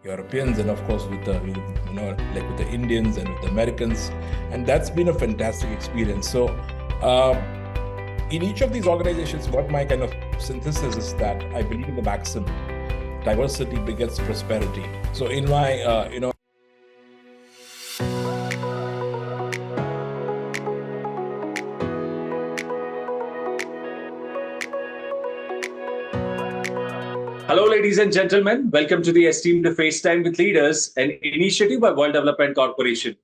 Europeans and of course with the Indians and with the Americans, and that's been a fantastic experience. So in each of these organizations, what my kind of synthesis is that I believe in the maxim, diversity begets prosperity. So in my Hello, ladies and gentlemen. Welcome to the esteemed FaceTime with Leaders, an initiative by World Development Corporation.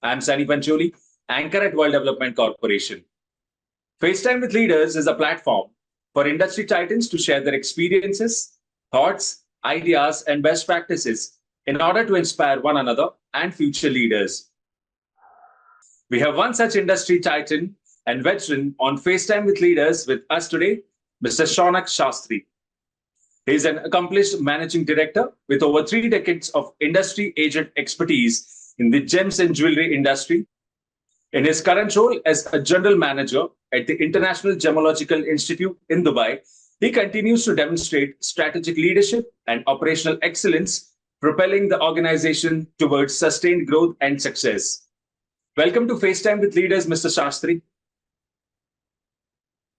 I'm Sunny Pancholi, anchor at World Development Corporation. FaceTime with Leaders is a platform for industry titans to share their experiences, thoughts, ideas, and best practices in order to inspire one another and future leaders. We have one such industry titan and veteran on FaceTime with Leaders with us today, Mr. Shaunak Shastree. He is an accomplished managing director with over 3 decades of industry agent expertise in the gems and jewelry industry. In his current role as a general manager at the International Gemological Institute in Dubai, he continues to demonstrate strategic leadership and operational excellence, propelling the organization towards sustained growth and success. Welcome to FaceTime with Leaders, Mr. Shastree.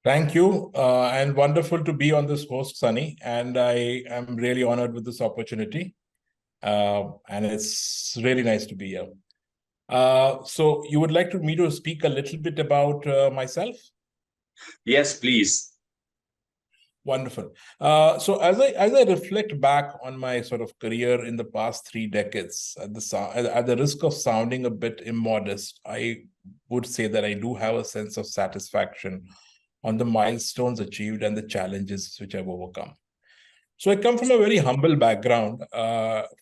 Thank you, and wonderful to be on this host, Sunny, and I am really honored with this opportunity, and it's really nice to be here. So you would like me to speak a little bit about myself? Yes, please. Wonderful. So as I reflect back on my sort of career in the past 3 decades, at the risk of sounding a bit immodest, I would say that I do have a sense of satisfaction on the milestones achieved and the challenges which I've overcome. So I come from a very humble background,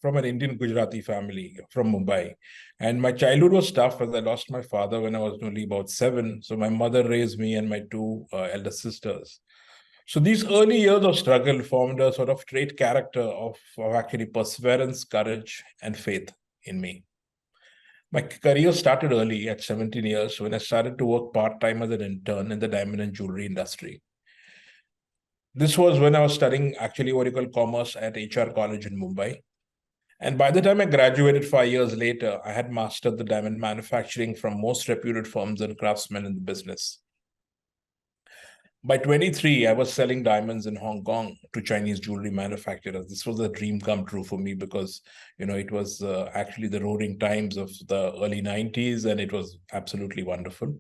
from an Indian Gujarati family from Mumbai. And my childhood was tough as I lost my father when I was only about 7. So my mother raised me and my 2 elder sisters. So these early years of struggle formed a sort of trait character of actually perseverance, courage, and faith in me. My career started early at 17 years when I started to work part-time as an intern in the diamond and jewelry industry. This was when I was studying actually what you call commerce at HR College in Mumbai. And by the time I graduated 5 years later, I had mastered the diamond manufacturing from most reputed firms and craftsmen in the business. By 23, I was selling diamonds in Hong Kong to Chinese jewelry manufacturers. This was a dream come true for me because, it was actually the roaring times of the early 90s, and it was absolutely wonderful.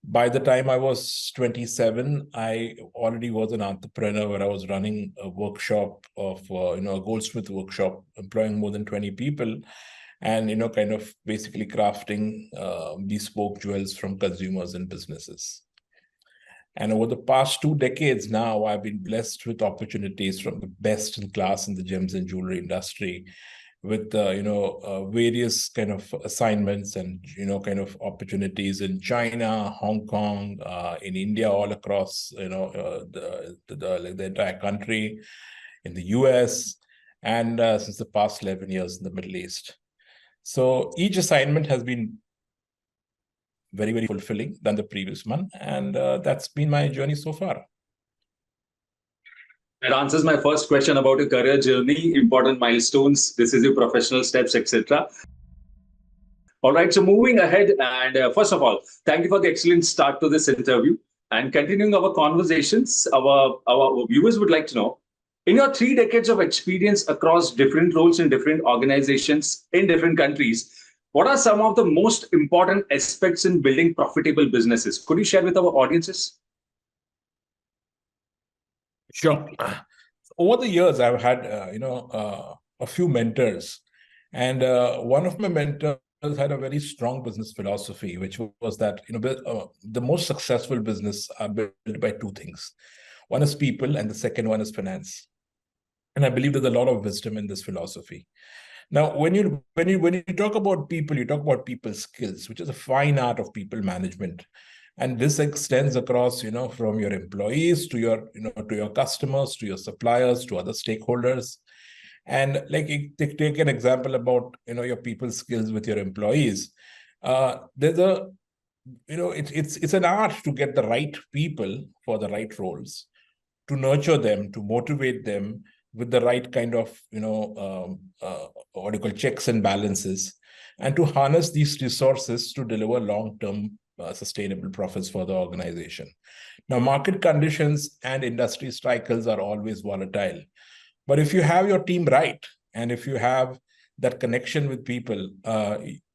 By the time I was 27, I already was an entrepreneur where I was running a workshop of, a goldsmith workshop, employing more than 20 people and, kind of basically crafting bespoke jewels from consumers and businesses. And over the past 2 decades now, I've been blessed with opportunities from the best in class in the gems and jewelry industry with, various kind of assignments and, kind of opportunities in China, Hong Kong, in India, all across, the entire country, in the US, and since the past 11 years in the Middle East. So each assignment has been very, very fulfilling than the previous one. And that's been my journey so far. That answers my first question about your career journey, important milestones, decisive professional steps, etc. All right, so moving ahead, and first of all, thank you for the excellent start to this interview. And continuing our conversations, our viewers would like to know, in your 3 decades of experience across different roles in different organizations in different countries, what are some of the most important aspects in building profitable businesses? Could you share with our audiences? Sure. Over the years, I've had, a few mentors. And one of my mentors had a very strong business philosophy, which was that, the most successful business are built by 2 things. One is people, and the second one is finance. And I believe there's a lot of wisdom in this philosophy. Now, when you talk about people, you talk about people skills, which is a fine art of people management. And this extends across, from your employees to your, to your customers, to your suppliers, to other stakeholders. And like, take an example about, your people skills with your employees. There's a, it's an art to get the right people for the right roles, to nurture them, to motivate them, with the right kind of what you call checks and balances, and to harness these resources to deliver long-term sustainable profits for the organization. Now, market conditions and industry cycles are always volatile, but if you have your team right, and if you have that connection with people,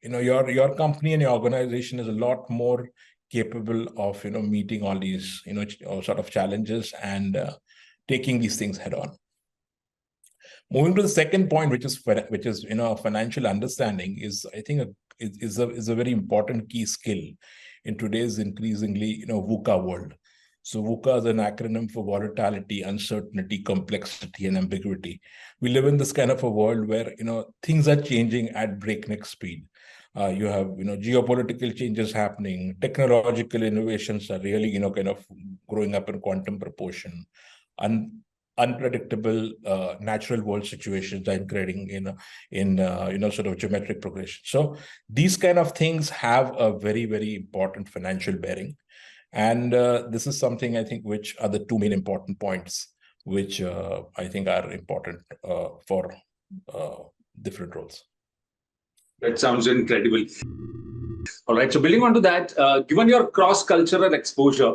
your company and your organization is a lot more capable of meeting all these sort of challenges and taking these things head on. Moving to the second point, which is financial understanding, is I think is a very important key skill in today's increasingly VUCA world. So VUCA is an acronym for volatility, uncertainty, complexity, and ambiguity. We live in this kind of a world where things are changing at breakneck speed. You have geopolitical changes happening, technological innovations are really kind of growing up in quantum proportion, unpredictable natural world situations are creating in sort of geometric progression. So these kind of things have a very, very important financial bearing. And this is something I think which are the two main important points which I think are important for different roles. That sounds incredible. All right. So building on to that, given your cross-cultural exposure,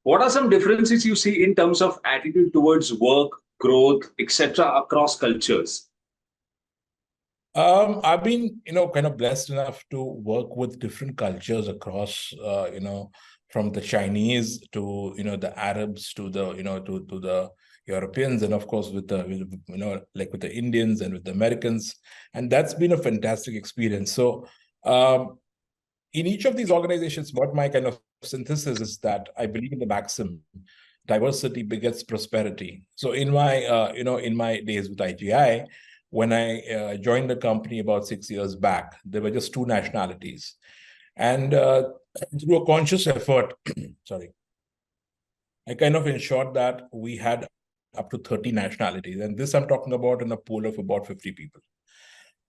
what are some differences you see in terms of attitude towards work, growth, etc., across cultures? I've been, kind of blessed enough to work with different cultures across, from the Chinese to, the Arabs to the, to the Europeans, and of course with the Indians and with the Americans, and that's been a fantastic experience. So, in each of these organizations, what my kind of synthesis is that I believe in the maxim, diversity begets prosperity. So in my, in my days with IGI, when I joined the company about 6 years back, there were just two nationalities. And through a conscious effort, I kind of ensured that we had up to 30 nationalities. And this I'm talking about in a pool of about 50 people.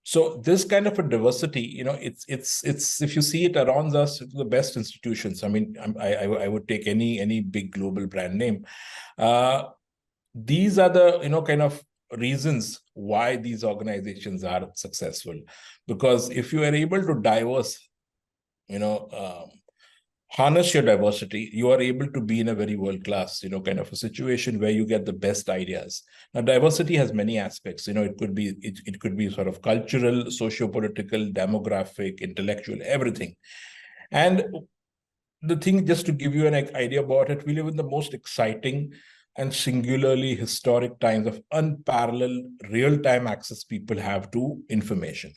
So this kind of a diversity, it's if you see it around us, it's the best institutions. I mean, I would take any big global brand name. These are the kind of reasons why these organizations are successful, because if you are able to harness your diversity, you are able to be in a very world-class, kind of a situation where you get the best ideas. Now, diversity has many aspects. It could be sort of cultural, socio-political, demographic, intellectual, everything. And the thing, just to give you an idea about it, we live in the most exciting and singularly historic times of unparalleled real-time access people have to information.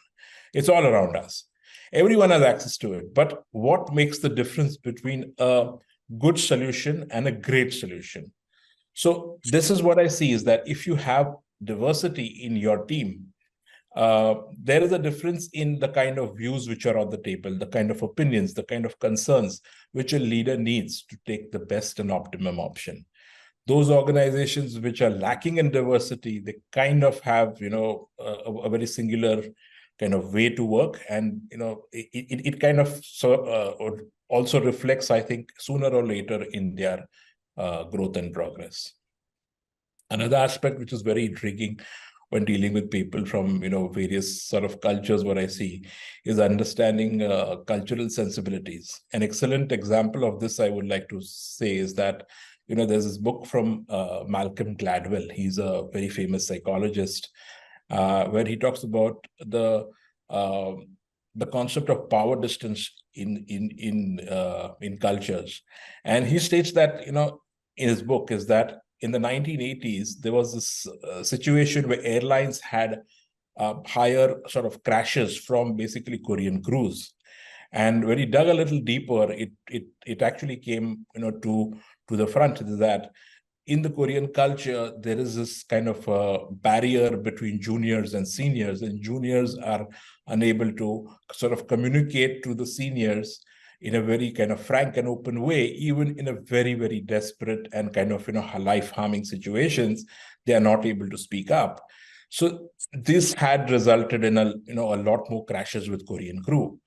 It's all around us. Everyone has access to it. But what makes the difference between a good solution and a great solution? So this is what I see, is that if you have diversity in your team, there is a difference in the kind of views which are on the table, the kind of opinions, the kind of concerns which a leader needs to take the best and optimum option. Those organizations which are lacking in diversity, they kind of have, a very singular kind of way to work, and it kind of also reflects, I think, sooner or later in their growth and progress. Another aspect which is very intriguing when dealing with people from various sort of cultures, what I see is understanding cultural sensibilities. An excellent example of this I would like to say is that there's this book from Malcolm Gladwell. He's a very famous psychologist, where he talks about the concept of power distance in cultures, and he states that in his book is that in the 1980s there was this situation where airlines had higher sort of crashes from basically Korean crews, and when he dug a little deeper, it actually came to the front, is that in the Korean culture, there is this kind of barrier between juniors and seniors, and juniors are unable to sort of communicate to the seniors in a very kind of frank and open way, even in a very, very desperate and kind of, life-harming situations, they are not able to speak up. So this had resulted in a lot more crashes with Korean crew.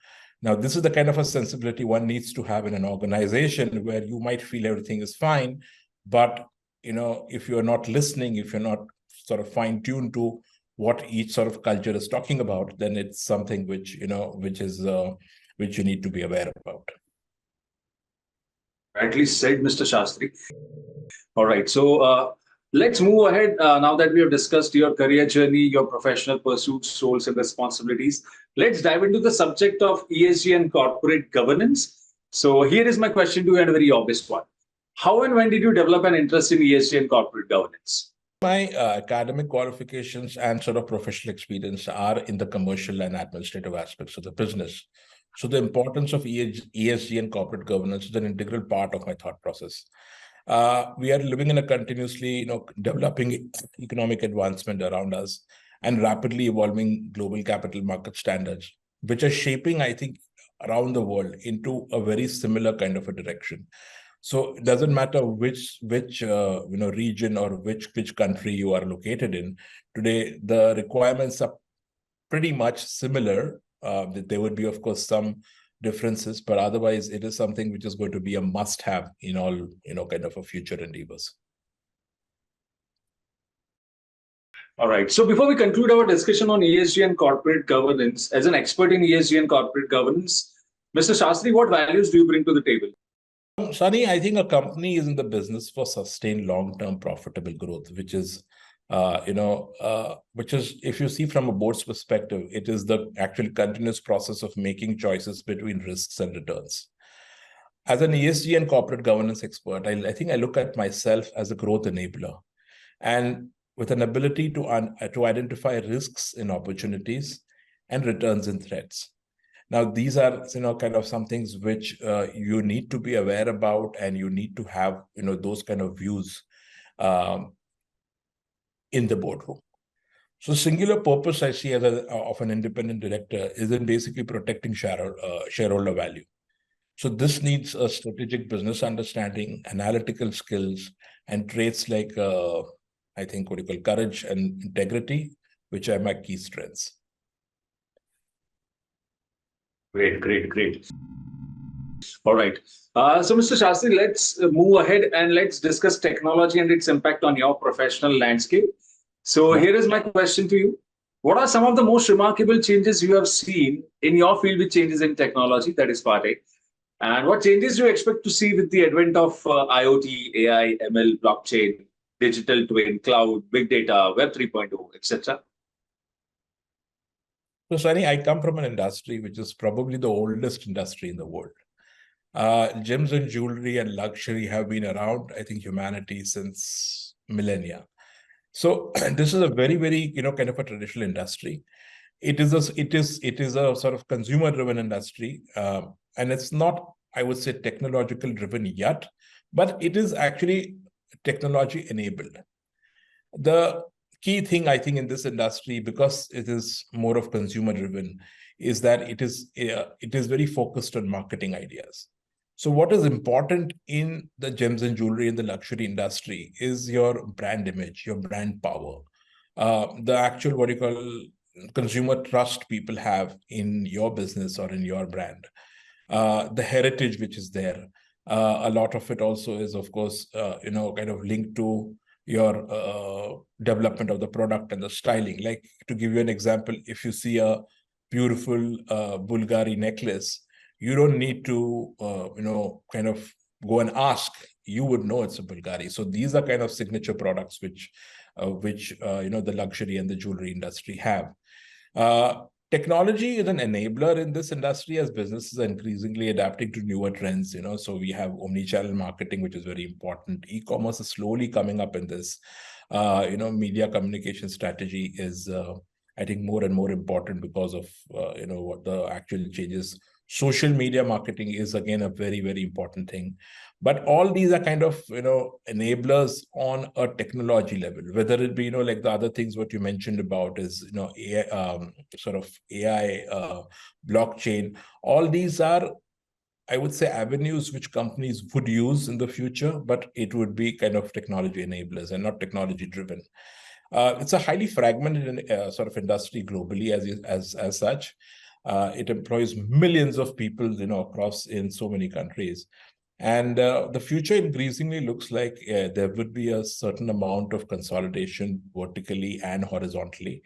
Now, this is the kind of a sensibility one needs to have in an organization where you might feel everything is fine, but, if you're not listening, if you're not sort of fine-tuned to what each sort of culture is talking about, then it's something which which you need to be aware about. Rightly said, Mr. Shastri. All right. So let's move ahead now that we have discussed your career journey, your professional pursuits, roles, and responsibilities. Let's dive into the subject of ESG and corporate governance. So here is my question to you, and a very obvious one. How and when did you develop an interest in ESG and corporate governance? My academic qualifications and sort of professional experience are in the commercial and administrative aspects of the business. So the importance of ESG and corporate governance is an integral part of my thought process. We are living in a continuously, developing economic advancement around us and rapidly evolving global capital market standards, which are shaping, I think, around the world into a very similar kind of a direction. So it doesn't matter which region or which country you are located in. Today, the requirements are pretty much similar. There would be, of course, some differences, but otherwise it is something which is going to be a must-have in all, kind of a future endeavors. All right. So before we conclude our discussion on ESG and corporate governance, as an expert in ESG and corporate governance, Mr. Shastri, what values do you bring to the table? Sunny, I think a company is in the business for sustained long-term profitable growth, which is, if you see from a board's perspective, it is the actual continuous process of making choices between risks and returns. As an ESG and corporate governance expert, I think I look at myself as a growth enabler, and with an ability to identify risks in opportunities and returns in threats. Now, these are, kind of some things which you need to be aware about, and you need to have, those kind of views in the boardroom. So singular purpose I see of an independent director is in basically protecting shareholder value. So this needs a strategic business understanding, analytical skills, and traits like, I think, courage and integrity, which are my key strengths. Great. All right. So, Mr. Shastri, let's move ahead and let's discuss technology and its impact on your professional landscape. So, here is my question to you. What are some of the most remarkable changes you have seen in your field with changes in technology, that is part A? And what changes do you expect to see with the advent of IoT, AI, ML, blockchain, digital twin, cloud, big data, Web 3.0, etc.? So, Sunny, I come from an industry which is probably the oldest industry in the world. Gems and jewelry and luxury have been around, I think, humanity since millennia. So this is a very, very, kind of a traditional industry. It is a sort of consumer-driven industry, and it's not, I would say, technological-driven yet, but it is actually technology-enabled. The key thing, I think, in this industry, because it is more of consumer-driven, is that it is very focused on marketing ideas. So what is important in the gems and jewelry in the luxury industry is your brand image, your brand power, the actual, consumer trust people have in your business or in your brand, the heritage which is there. A lot of it also is, of course, kind of linked to your development of the product and the styling. Like, to give you an example, if you see a beautiful Bulgari necklace, you don't need to, kind of go and ask. You would know it's a Bulgari. So these are kind of signature products which the luxury and the jewelry industry have. Technology is an enabler in this industry as businesses are increasingly adapting to newer trends. So we have omni-channel marketing, which is very important. E-commerce is slowly coming up in this. Media communication strategy is, I think, more and more important because of, what the actual changes. Social media marketing is, again, a very, very important thing. But all these are kind of, enablers on a technology level, whether it be, like the other things what you mentioned about is, AI, blockchain. All these are, I would say, avenues which companies would use in the future, but it would be kind of technology enablers and not technology driven. It's a highly fragmented sort of industry globally as such. It employs millions of people, across in so many countries. And the future increasingly looks like there would be a certain amount of consolidation vertically and horizontally.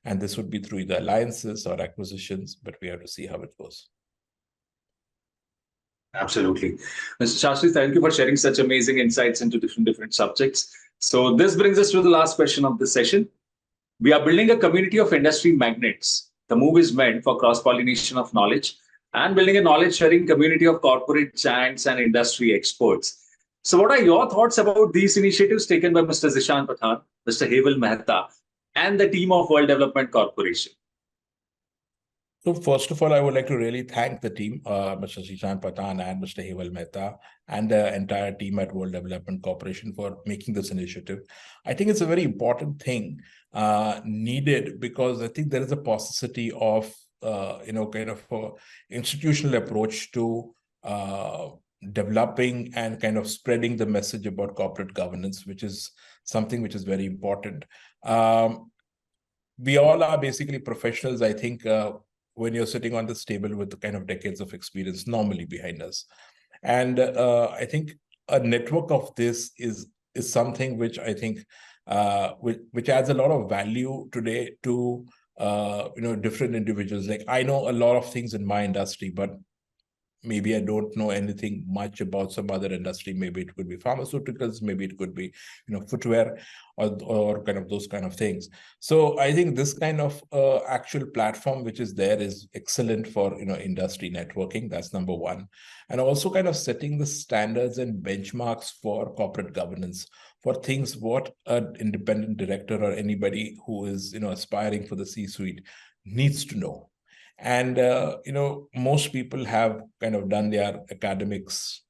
And this would be through either alliances or acquisitions, but we have to see how it goes. Absolutely. Mr. Shastree, thank you for sharing such amazing insights into different subjects. So this brings us to the last question of the session. We are building a community of industry magnates. The move is meant for cross-pollination of knowledge and building a knowledge-sharing community of corporate giants and industry experts. So what are your thoughts about these initiatives taken by Mr. Zishan Pathan, Mr. Havel Mehta, and the team of World Development Corporation? So first of all, I would like to really thank the team, Mr. Zishan Pathan and Mr. Havel Mehta, and the entire team at World Development Corporation for making this initiative. I think it's a very important thing needed, because I think there is a paucity of, kind of institutional approach to developing and kind of spreading the message about corporate governance, which is something which is very important. We all are basically professionals, I think, when you're sitting on this table with the kind of decades of experience normally behind us. And I think a network of this is something which I think which adds a lot of value today to different individuals. Like, I know a lot of things in my industry, but maybe I don't know anything much about some other industry. Maybe it could be pharmaceuticals, maybe it could be, footwear or kind of those kind of things. So I think this kind of actual platform which is there is excellent for, industry networking. That's number one. And also kind of setting the standards and benchmarks for corporate governance, for things what an independent director or anybody who is, aspiring for the C-suite needs to know. And, most people have kind of done their academics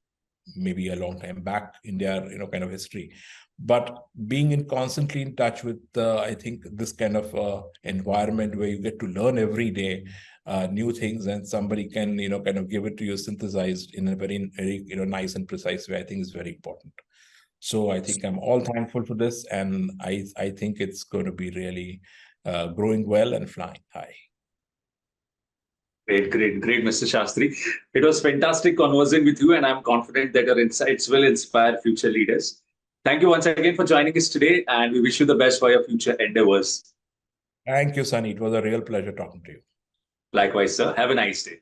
maybe a long time back in their, kind of history. But being constantly in touch with, I think, this kind of environment where you get to learn every day new things, and somebody can, kind of give it to you synthesized in a very, very, nice and precise way, I think is very important. So I think I'm all thankful for this. And I think it's going to be really growing well and flying high. Great, Mr. Shastree. It was fantastic conversing with you, and I'm confident that your insights will inspire future leaders. Thank you once again for joining us today, and we wish you the best for your future endeavors. Thank you, Sunny. It was a real pleasure talking to you. Likewise, sir. Have a nice day.